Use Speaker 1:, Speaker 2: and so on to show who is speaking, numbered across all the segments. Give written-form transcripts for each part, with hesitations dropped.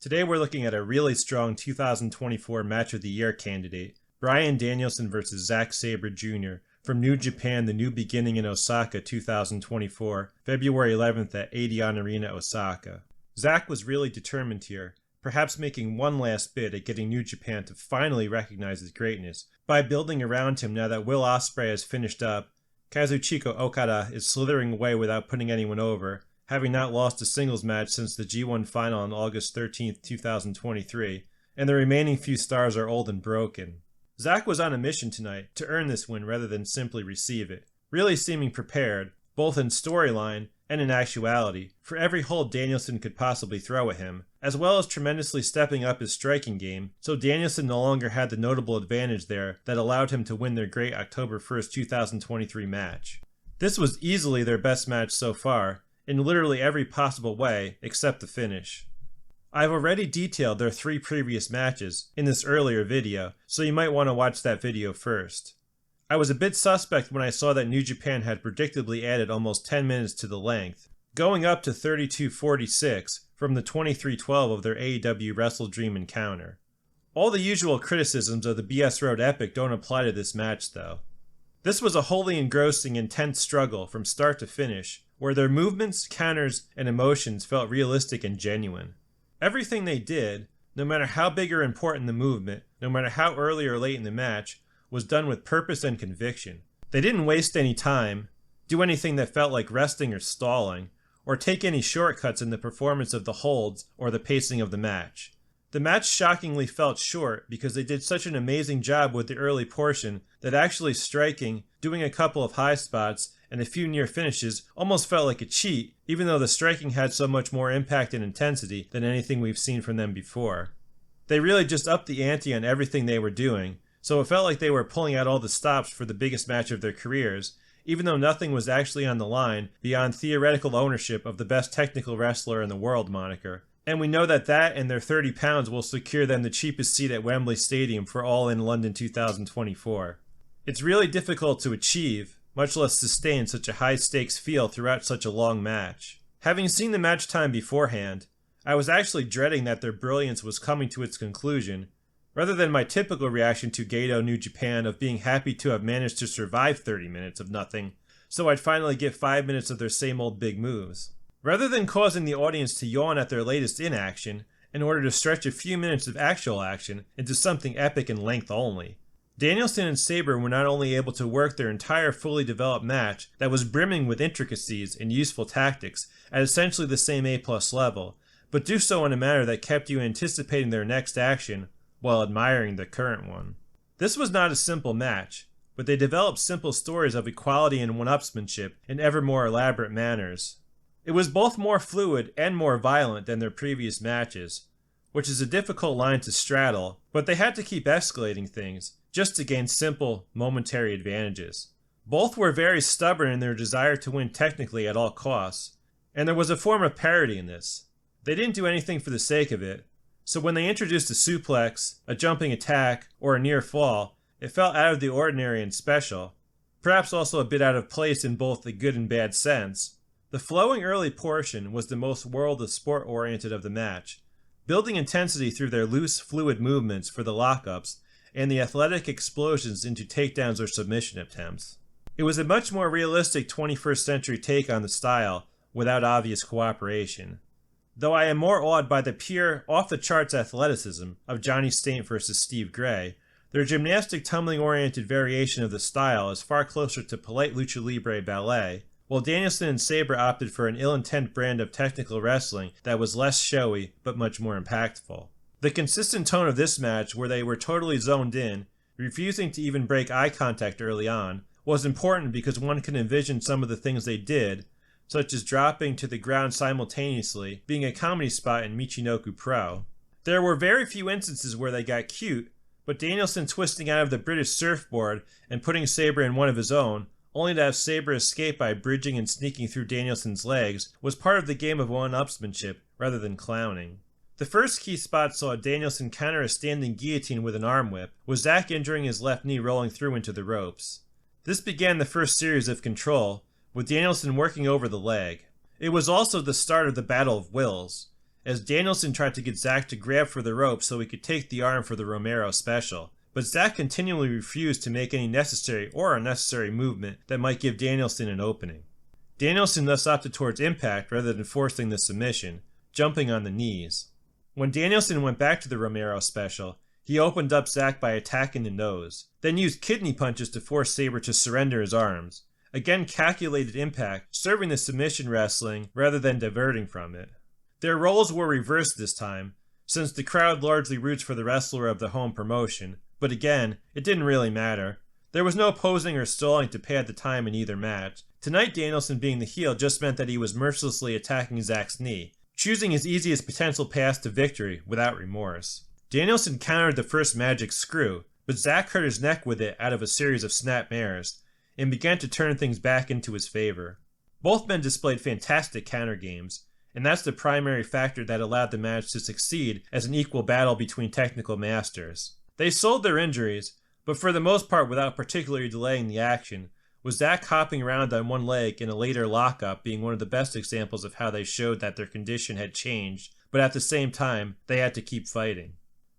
Speaker 1: Today we're looking at a really strong 2024 Match of the Year candidate, Bryan Danielson vs. Zack Sabre Jr. from New Japan The New Beginning in Osaka 2024, February 11th at Adion Arena, Osaka. Zack was really determined here, perhaps making one last bid at getting New Japan to finally recognize his greatness by building around him now that Will Ospreay has finished up, Kazuchika Okada is slithering away without putting anyone over, having not lost a singles match since the G1 final on August 13th, 2023, and the remaining few stars are old and broken. Zack was on a mission tonight to earn this win rather than simply receive it, really seeming prepared, both in storyline and in actuality, for every hold Danielson could possibly throw at him, as well as tremendously stepping up his striking game, so Danielson no longer had the notable advantage there that allowed him to win their great October 1st, 2023 match. This was easily their best match so far, in literally every possible way except the finish. I've already detailed their 3 previous matches in this earlier video, so you might want to watch that video first. I was a bit suspect when I saw that New Japan had predictably added almost 10 minutes to the length, going up to 32:46 from the 23:12 of their AEW WrestleDream encounter. All the usual criticisms of the BS Road Epic don't apply to this match though. This was a wholly engrossing, intense struggle from start to finish, where their movements, counters, and emotions felt realistic and genuine. Everything they did, no matter how big or important the movement, no matter how early or late in the match, was done with purpose and conviction. They didn't waste any time, do anything that felt like resting or stalling, or take any shortcuts in the performance of the holds or the pacing of the match. The match shockingly felt short because they did such an amazing job with the early portion that actually striking, doing a couple of high spots, and a few near finishes almost felt like a cheat, even though the striking had so much more impact and intensity than anything we've seen from them before. They really just upped the ante on everything they were doing, so it felt like they were pulling out all the stops for the biggest match of their careers, even though nothing was actually on the line beyond theoretical ownership of the best technical wrestler in the world moniker. And we know that and their 30 pounds will secure them the cheapest seat at Wembley Stadium for All In London 2024. It's really difficult to achieve, much less sustain such a high-stakes feel throughout such a long match. Having seen the match time beforehand, I was actually dreading that their brilliance was coming to its conclusion, rather than my typical reaction to Gedo New Japan of being happy to have managed to survive 30 minutes of nothing, so I'd finally get 5 minutes of their same old big moves. Rather than causing the audience to yawn at their latest inaction, in order to stretch a few minutes of actual action into something epic in length only, Danielson and Sabre were not only able to work their entire fully developed match that was brimming with intricacies and useful tactics at essentially the same A+ level, but do so in a manner that kept you anticipating their next action while admiring the current one. This was not a simple match, but they developed simple stories of equality and one-upsmanship in ever more elaborate manners. It was both more fluid and more violent than their previous matches, which is a difficult line to straddle, but they had to keep escalating things just to gain simple, momentary advantages. Both were very stubborn in their desire to win technically at all costs, and there was a form of parody in this. They didn't do anything for the sake of it, so when they introduced a suplex, a jumping attack, or a near fall, it felt out of the ordinary and special, perhaps also a bit out of place in both the good and bad sense. The flowing early portion was the most World of Sport oriented of the match, building intensity through their loose, fluid movements for the lockups and the athletic explosions into takedowns or submission attempts. It was a much more realistic 21st century take on the style without obvious cooperation. Though I am more awed by the pure, off-the-charts athleticism of Johnny Saint versus Steve Gray, their gymnastic tumbling-oriented variation of the style is far closer to polite lucha libre ballet, while Danielson and Sabre opted for an ill-intent brand of technical wrestling that was less showy but much more impactful. The consistent tone of this match, where they were totally zoned in, refusing to even break eye contact early on, was important because one can envision some of the things they did, such as dropping to the ground simultaneously, being a comedy spot in Michinoku Pro. There were very few instances where they got cute, but Danielson twisting out of the British surfboard and putting Sabre in one of his own, only to have Sabre escape by bridging and sneaking through Danielson's legs, was part of the game of one-upsmanship rather than clowning. The first key spot saw Danielson counter a standing guillotine with an arm whip, with Zack injuring his left knee rolling through into the ropes. This began the first series of Control, with Danielson working over the leg. It was also the start of the Battle of Wills, as Danielson tried to get Zack to grab for the rope so he could take the arm for the Romero special. But Zack continually refused to make any necessary or unnecessary movement that might give Danielson an opening. Danielson thus opted towards impact rather than forcing the submission, jumping on the knees. When Danielson went back to the Romero special, he opened up Zack by attacking the nose, then used kidney punches to force Sabre to surrender his arms. Again, calculated impact, serving the submission wrestling rather than diverting from it. Their roles were reversed this time, since the crowd largely roots for the wrestler of the home promotion, but again, it didn't really matter. There was no posing or stalling to pad the time in either match. Tonight, Danielson being the heel just meant that he was mercilessly attacking Zack's knee, choosing his easiest potential path to victory without remorse. Danielson countered the first magic screw, but Zack hurt his neck with it out of a series of snapmares, and began to turn things back into his favor. Both men displayed fantastic counter games, and that's the primary factor that allowed the match to succeed as an equal battle between technical masters. They sold their injuries, but for the most part without particularly delaying the action, with Zack hopping around on one leg in a later lockup being one of the best examples of how they showed that their condition had changed, but at the same time, they had to keep fighting.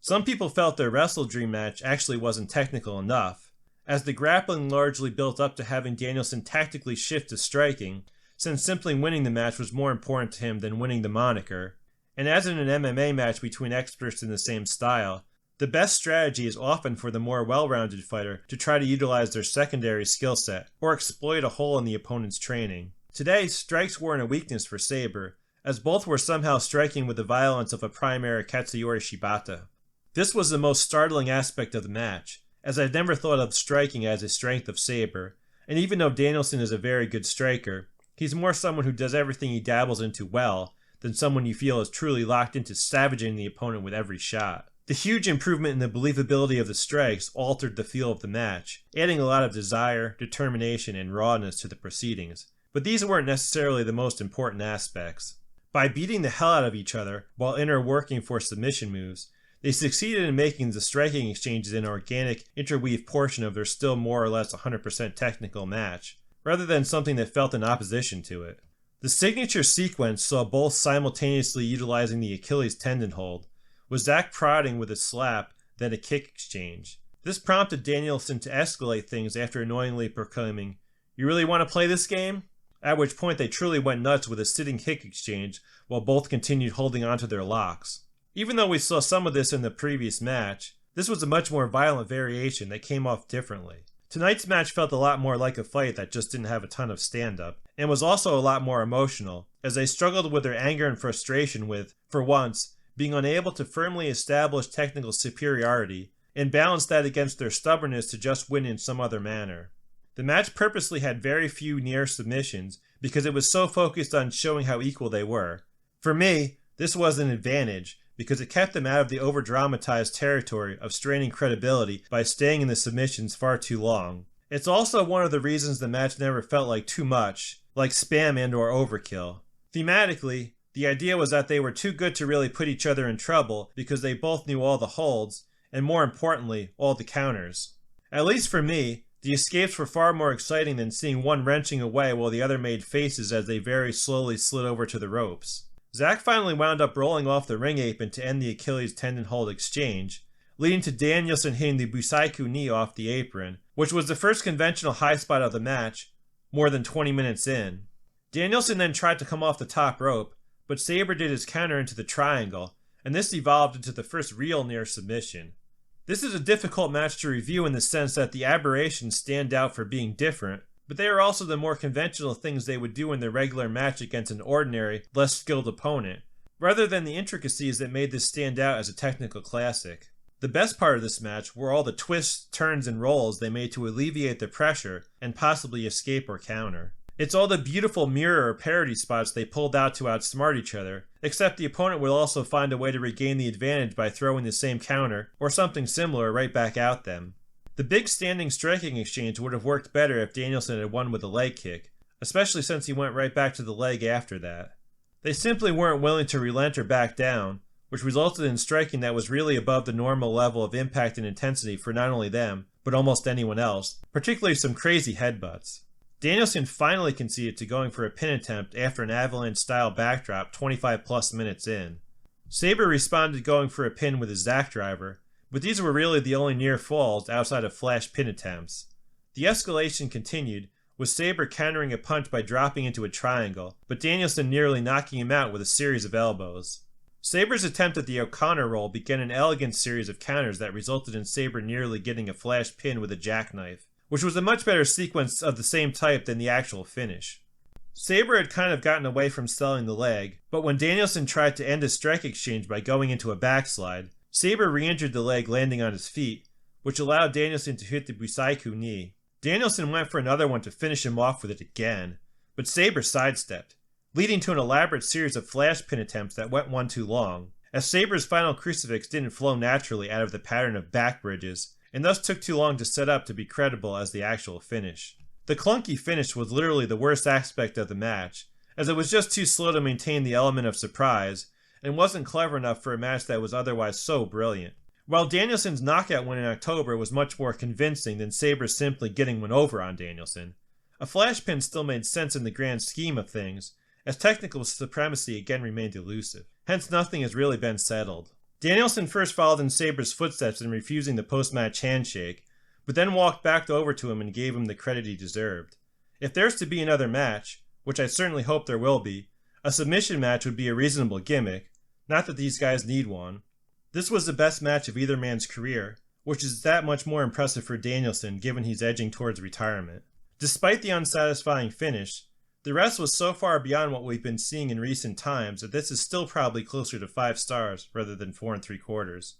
Speaker 1: Some people felt their WrestleDream match actually wasn't technical enough, as the grappling largely built up to having Danielson tactically shift to striking, since simply winning the match was more important to him than winning the moniker. And as in an MMA match between experts in the same style, the best strategy is often for the more well-rounded fighter to try to utilize their secondary skill set, or exploit a hole in the opponent's training. Today, strikes weren't a weakness for Sabre, as both were somehow striking with the violence of a primary Katsuyori Shibata. This was the most startling aspect of the match, as I'd never thought of striking as a strength of Sabre, and even though Danielson is a very good striker, he's more someone who does everything he dabbles into well than someone you feel is truly locked into savaging the opponent with every shot. The huge improvement in the believability of the strikes altered the feel of the match, adding a lot of desire, determination, and rawness to the proceedings, but these weren't necessarily the most important aspects. By beating the hell out of each other while interworking for submission moves, they succeeded in making the striking exchanges an organic, interweave portion of their still more or less 100% technical match, rather than something that felt in opposition to it. The signature sequence saw both simultaneously utilizing the Achilles tendon hold, with Zack prodding with a slap, then a kick exchange. This prompted Danielson to escalate things after annoyingly proclaiming, "You really want to play this game?" At which point they truly went nuts with a sitting kick exchange while both continued holding onto their locks. Even though we saw some of this in the previous match, this was a much more violent variation that came off differently. Tonight's match felt a lot more like a fight that just didn't have a ton of stand-up, and was also a lot more emotional, as they struggled with their anger and frustration with, for once, being unable to firmly establish technical superiority, and balance that against their stubbornness to just win in some other manner. The match purposely had very few near submissions because it was so focused on showing how equal they were. For me, this was an advantage, because it kept them out of the over-dramatized territory of straining credibility by staying in the submissions far too long. It's also one of the reasons the match never felt like too much, like spam and or overkill. Thematically, the idea was that they were too good to really put each other in trouble because they both knew all the holds, and more importantly, all the counters. At least for me, the escapes were far more exciting than seeing one wrenching away while the other made faces as they very slowly slid over to the ropes. Zack finally wound up rolling off the ring apron to end the Achilles tendon hold exchange, leading to Danielson hitting the Busaiku knee off the apron, which was the first conventional high spot of the match, more than 20 minutes in. Danielson then tried to come off the top rope, but Sabre did his counter into the triangle, and this evolved into the first real near submission. This is a difficult match to review in the sense that the aberrations stand out for being different, but they are also the more conventional things they would do in their regular match against an ordinary, less skilled opponent, rather than the intricacies that made this stand out as a technical classic. The best part of this match were all the twists, turns, and rolls they made to alleviate the pressure and possibly escape or counter. It's all the beautiful mirror or parody spots they pulled out to outsmart each other, except the opponent would also find a way to regain the advantage by throwing the same counter, or something similar, right back at them. The big standing striking exchange would have worked better if Danielson had won with a leg kick, especially since he went right back to the leg after that. They simply weren't willing to relent or back down, which resulted in striking that was really above the normal level of impact and intensity for not only them, but almost anyone else, particularly some crazy headbutts. Danielson finally conceded to going for a pin attempt after an avalanche-style backdrop 25 plus minutes in. Sabre responded going for a pin with his Zack driver, but these were really the only near falls outside of flash pin attempts. The escalation continued, with Sabre countering a punch by dropping into a triangle, but Danielson nearly knocking him out with a series of elbows. Sabre's attempt at the O'Connor roll began an elegant series of counters that resulted in Sabre nearly getting a flash pin with a jackknife, which was a much better sequence of the same type than the actual finish. Sabre had kind of gotten away from selling the leg, but when Danielson tried to end a strike exchange by going into a backslide, Sabre re-injured the leg landing on his feet, which allowed Danielson to hit the Busaiku knee. Danielson went for another one to finish him off with it again, but Sabre sidestepped, leading to an elaborate series of flash pin attempts that went one too long, as Sabre's final crucifix didn't flow naturally out of the pattern of back bridges, and thus took too long to set up to be credible as the actual finish. The clunky finish was literally the worst aspect of the match, as it was just too slow to maintain the element of surprise, and wasn't clever enough for a match that was otherwise so brilliant. While Danielson's knockout win in October was much more convincing than Sabre simply getting one over on Danielson, a flash pin still made sense in the grand scheme of things, as technical supremacy again remained elusive. Hence nothing has really been settled. Danielson first followed in Sabre's footsteps in refusing the post-match handshake, but then walked back over to him and gave him the credit he deserved. If there's to be another match, which I certainly hope there will be, a submission match would be a reasonable gimmick, not that these guys need one. This was the best match of either man's career, which is that much more impressive for Danielson given he's edging towards retirement. Despite the unsatisfying finish, the rest was so far beyond what we've been seeing in recent times that this is still probably closer to 5 stars rather than 4 3/4.